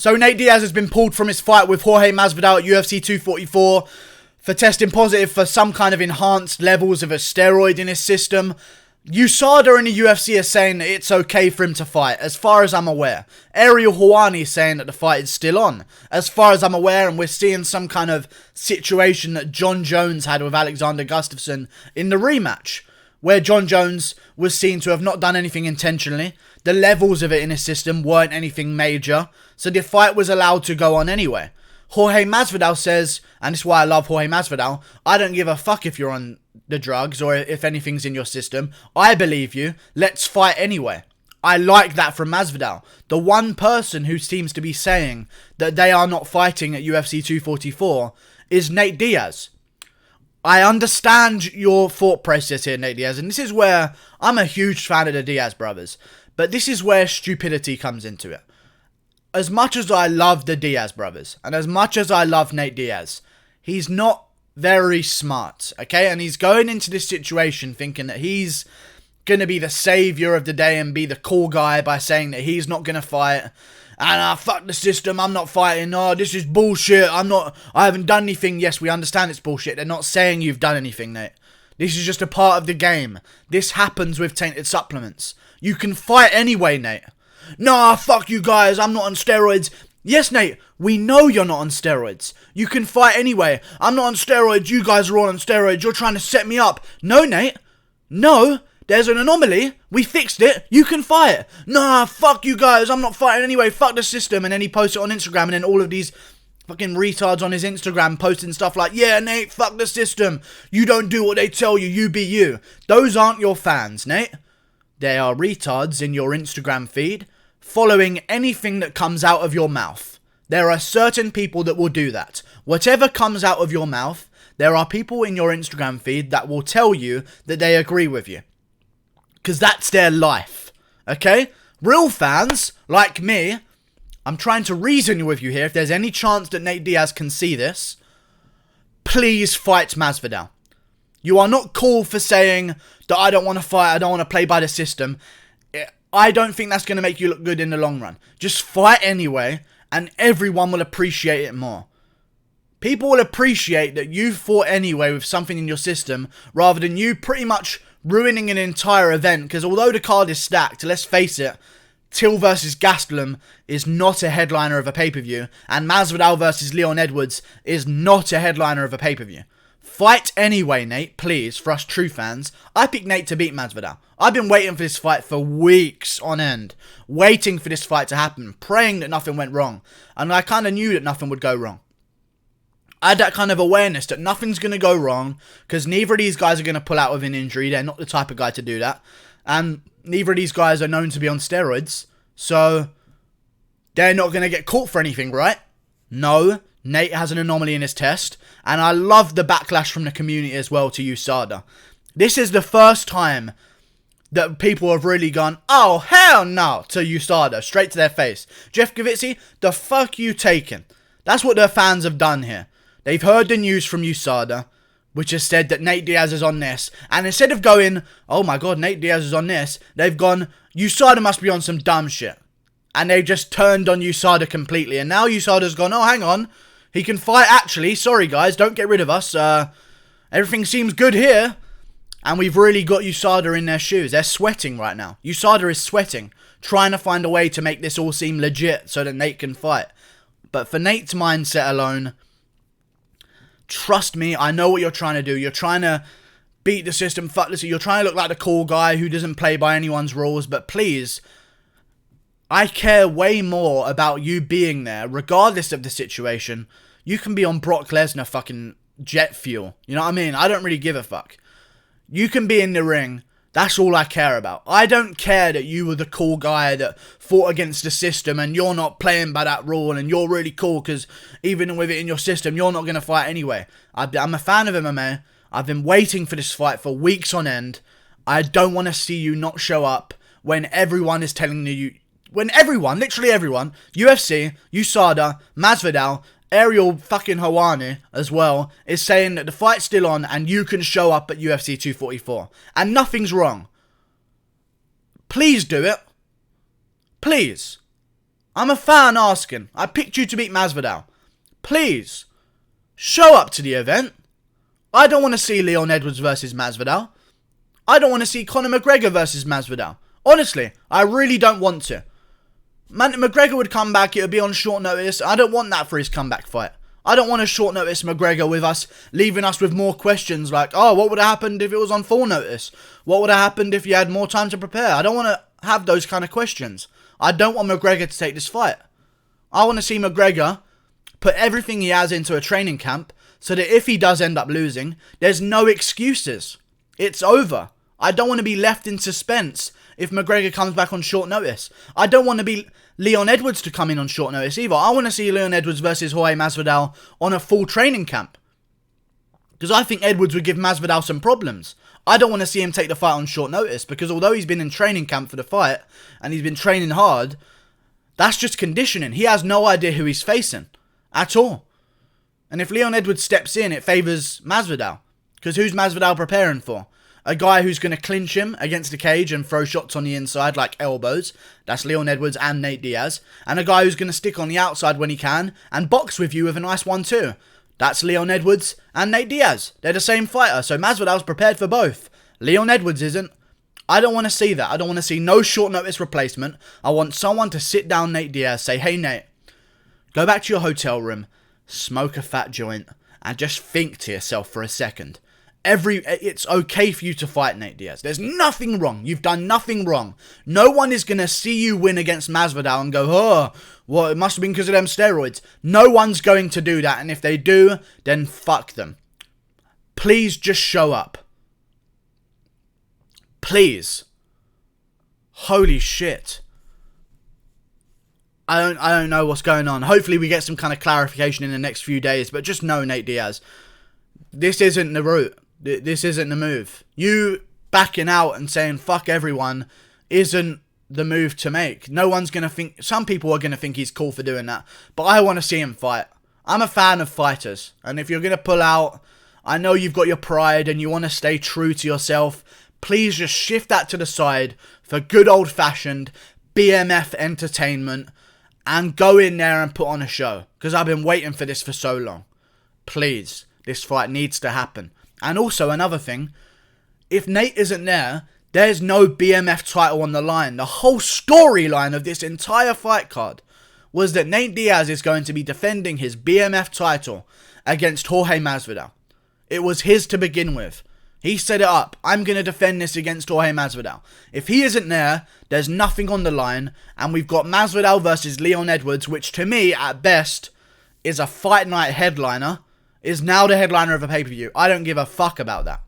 So Nate Diaz has been pulled from his fight with Jorge Masvidal at UFC 244 for testing positive for some kind of enhanced levels of a steroid in his system. USADA and the UFC are saying that it's okay for him to fight, as far as I'm aware. Ariel Helwani is saying that the fight is still on, as far as I'm aware, and we're seeing some kind of situation that John Jones had with Alexander Gustafsson in the rematch, where John Jones was seen to have not done anything intentionally. The levels of it in his system weren't anything major, so the fight was allowed to go on anyway. Jorge Masvidal says, and this is why I love Jorge Masvidal, I don't give a fuck if you're on the drugs or if anything's in your system. I believe you. Let's fight anyway. I like that from Masvidal. The one person who seems to be saying that they are not fighting at UFC 244 is Nate Diaz. I understand your thought process here, Nate Diaz, and this is where I'm a huge fan of the Diaz brothers, but this is where stupidity comes into it. As much as I love the Diaz brothers, and as much as I love Nate Diaz, he's not very smart, okay? And he's going into this situation thinking that he's going to be the savior of the day and be the cool guy by saying that he's not going to fight. And fuck the system, I'm not fighting. Oh, this is bullshit. I haven't done anything. Yes, we understand it's bullshit. They're not saying you've done anything, Nate. This is just a part of the game. This happens with tainted supplements. You can fight anyway, Nate. Nah, fuck you guys, I'm not on steroids. Yes, Nate, we know you're not on steroids. You can fight anyway. I'm not on steroids, you guys are all on steroids. You're trying to set me up. No, Nate. No, there's an anomaly. We fixed it. You can fight. Nah, fuck you guys, I'm not fighting anyway. Fuck the system. And then he posts it on Instagram, and then all of these fucking retards on his Instagram posting stuff like, yeah, Nate, fuck the system. You don't do what they tell you. You be you. Those aren't your fans, Nate. They are retards in your Instagram feed, following anything that comes out of your mouth. There are certain people that will do that. Whatever comes out of your mouth, there are people in your Instagram feed that will tell you that they agree with you. Because that's their life. Okay? Real fans, like me, I'm trying to reason with you here. If there's any chance that Nate Diaz can see this, please fight Masvidal. You are not cool for saying that I don't want to fight, I don't want to play by the system. I don't think that's going to make you look good in the long run. Just fight anyway, and everyone will appreciate it more. People will appreciate that you fought anyway with something in your system, rather than you pretty much ruining an entire event. Because although the card is stacked, let's face it, Till versus Gastelum is not a headliner of a pay-per-view, and Masvidal versus Leon Edwards is not a headliner of a pay-per-view. Fight anyway, Nate, please, for us true fans. I picked Nate to beat Masvidal. I've been waiting for this fight for weeks on end. Waiting for this fight to happen. Praying that nothing went wrong. And I kind of knew that nothing would go wrong. I had that kind of awareness that nothing's going to go wrong, because neither of these guys are going to pull out with an injury. They're not the type of guy to do that. And neither of these guys are known to be on steroids. So, they're not going to get caught for anything, right? No. Nate has an anomaly in his test, and I love the backlash from the community as well to USADA. This is the first time that people have really gone, oh, hell no, to USADA, straight to their face. Jeff Gavitzi, the fuck you taking? That's what their fans have done here. They've heard the news from USADA, which has said that Nate Diaz is on this, and instead of going, oh my god, Nate Diaz is on this, they've gone, USADA must be on some dumb shit. And they just turned on USADA completely, and now USADA's gone, oh, hang on, he can fight actually. Sorry, guys. Don't get rid of us. Everything seems good here. And we've really got USADA in their shoes. They're sweating right now. USADA is sweating. Trying to find a way to make this all seem legit so that Nate can fight. But for Nate's mindset alone, trust me, I know what you're trying to do. You're trying to beat the system. Fuck this. You're trying to look like the cool guy who doesn't play by anyone's rules. But please, I care way more about you being there, regardless of the situation. You can be on Brock Lesnar fucking jet fuel. You know what I mean? I don't really give a fuck. You can be in the ring. That's all I care about. I don't care that you were the cool guy that fought against the system and you're not playing by that rule and you're really cool because even with it in your system, you're not going to fight anyway. I'm a fan of MMA. I've been waiting for this fight for weeks on end. I don't want to see you not show up when everyone is telling you... When everyone, literally everyone, UFC, USADA, Masvidal, Ariel fucking Helwani as well, is saying that the fight's still on and you can show up at UFC 244. And nothing's wrong. Please do it. Please. I'm a fan asking. I picked you to beat Masvidal. Please, show up to the event. I don't want to see Leon Edwards versus Masvidal. I don't want to see Conor McGregor versus Masvidal. Honestly, I really don't want to. McGregor would come back, it would be on short notice. I don't want that for his comeback fight. I don't want a short notice McGregor with us, leaving us with more questions like, oh, what would have happened if it was on full notice? What would have happened if you had more time to prepare? I don't want to have those kind of questions. I don't want McGregor to take this fight. I want to see McGregor put everything he has into a training camp so that if he does end up losing, there's no excuses. It's over. I don't want to be left in suspense if McGregor comes back on short notice. I don't want to be Leon Edwards to come in on short notice either. I want to see Leon Edwards versus Jorge Masvidal on a full training camp. Because I think Edwards would give Masvidal some problems. I don't want to see him take the fight on short notice because although he's been in training camp for the fight and he's been training hard, that's just conditioning. He has no idea who he's facing at all. And if Leon Edwards steps in, it favours Masvidal. Because who's Masvidal preparing for? A guy who's going to clinch him against the cage and throw shots on the inside like elbows. That's Leon Edwards and Nate Diaz. And a guy who's going to stick on the outside when he can and box with you with a nice 1-2. That's Leon Edwards and Nate Diaz. They're the same fighter, so Masvidal's prepared for both. Leon Edwards isn't. I don't want to see that. I don't want to see no short notice replacement. I want someone to sit down Nate Diaz, say, hey Nate, go back to your hotel room, smoke a fat joint, and just think to yourself for a second. It's okay for you to fight Nate Diaz. There's nothing wrong. You've done nothing wrong. No one is going to see you win against Masvidal and go, oh, well, it must have been because of them steroids. No one's going to do that. And if they do, then fuck them. Please just show up. Please. Holy shit. I don't know what's going on. Hopefully we get some kind of clarification in the next few days. But just know, Nate Diaz, this isn't the route. This isn't the move. You backing out and saying fuck everyone isn't the move to make. No one's going to think... Some people are going to think he's cool for doing that. But I want to see him fight. I'm a fan of fighters. And if you're going to pull out... I know you've got your pride and you want to stay true to yourself. Please just shift that to the side for good old-fashioned BMF entertainment. And go in there and put on a show. Because I've been waiting for this for so long. Please. This fight needs to happen. And also another thing, if Nate isn't there, there's no BMF title on the line. The whole storyline of this entire fight card was that Nate Diaz is going to be defending his BMF title against Jorge Masvidal. It was his to begin with. He set it up. I'm going to defend this against Jorge Masvidal. If he isn't there, there's nothing on the line. And we've got Masvidal versus Leon Edwards, which to me, at best, is a fight night headliner. Is now the headliner of a pay-per-view. I don't give a fuck about that.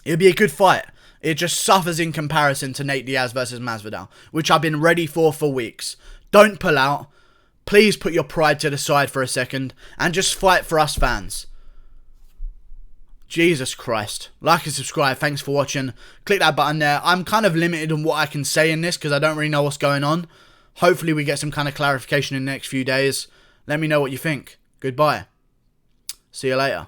It'd be a good fight. It just suffers in comparison to Nate Diaz versus Masvidal, which I've been ready for weeks. Don't pull out. Please put your pride to the side for a second and just fight for us fans. Jesus Christ. Like and subscribe. Thanks for watching. Click that button there. I'm kind of limited on what I can say in this because I don't really know what's going on. Hopefully we get some kind of clarification in the next few days. Let me know what you think. Goodbye. See you later.